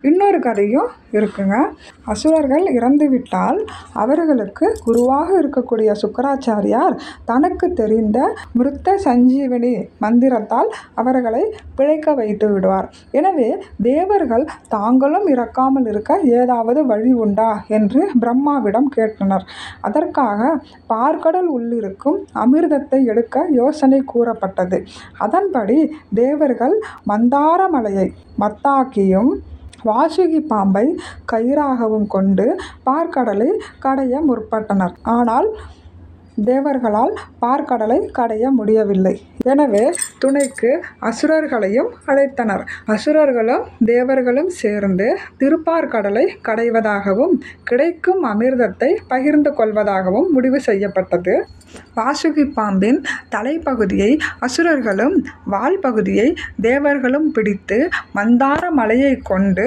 இன்னொரு கதையும் இருக்குங்க. அசுரர்கள் இறந்துவிட்டால் அவர்களுக்கு குருவாக இருக்கக்கூடிய சுக்கராச்சாரியார் தனக்கு தெரிந்த மிருத்த சஞ்சீவனி மந்திரத்தால் அவர்களை பிழைக்க வைத்து விடுவார். எனவே தேவர்கள் தாங்களும் இறக்காமல் இருக்க ஏதாவது வழி உண்டா என்று பிரம்மாவிடம் கேட்டனர். அதற்காக பார்க்கடல் உள்ளிருக்கும் அமிர்தத்தை எடுக்க யோசனை கூறப்பட்டது. அதன்படி தேவர்கள் மந்தார மலையை மத்தாக்கியும் வாசுகி பாம்பை கயிறாகவும் கொண்டு பார்க்கடலை கடைய முற்பட்டனர். ஆனால் தேவர்களால் பார்க்கடலை கடைய முடியவில்லை. எனவே துணைக்கு அசுரர்களையும் அழைத்தனர். அசுரர்களும் தேவர்களும் சேர்ந்து திருப்பார்கடலை கடைவதாகவும் கிடைக்கும் அமிர்தத்தை பகிர்ந்து கொள்வதாகவும் முடிவு செய்யப்பட்டது. வாசுகி பாம்பின் தலைப்பகுதியை அசுரர்களும் வால் பகுதியை தேவர்களும் பிடித்து மந்தார மலையை கொண்டு